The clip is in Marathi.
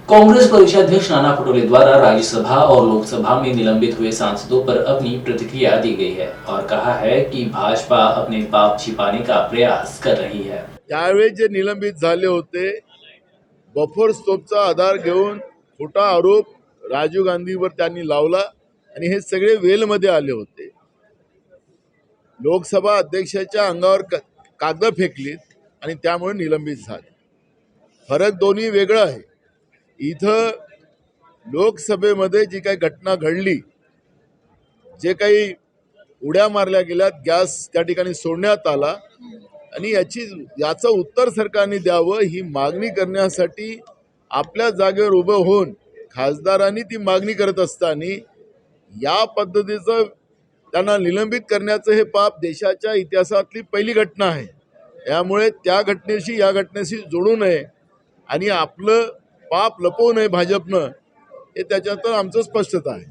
कांग्रेस प्रदेशाध्यक्ष नाना पटोले द्वारा राज्यसभा और लोकसभा में निलंबित हुए सांसदों पर अपनी प्रतिक्रिया दी गई है और कहा है कि भाजपा अपने पाप छिपाने का प्रयास कर रही है। त्यावेळी जे निलंबित झाले होते बफर स्टॉपचा आधार घेऊन खोटा आरोप राजीव गांधीवर त्यांनी लावला आणि हे सगळे वेलमध्ये आले होते। लोकसभा अध्यक्षाच्या अंगावर कागद फेकलीत आणि त्यामुळे निलंबित झाले। फरक दोन्ही वेगळा आहे। इथं लोकसभेमध्ये जी काही घटना घडली, जे काही उड्या मारल्या गेल्यात, गॅस त्या ठिकाणी सोडण्यात आला आणि याचं उत्तर सरकारने द्यावं ही मागणी करण्यासाठी आपल्या जागेवर उभं होऊन खासदारांनी ती मागणी करत असताना या पद्धतीचं त्यांना निलंबित करण्याचं हे पाप देशाच्या इतिहासातली पहिली घटना आहे। त्यामुळे त्या घटनेशी या घटनेशी जोडू नये आणि आपलं पाप लपवू नये भाजपनं, हे त्याच्यातून आमचं स्पष्टता आहे।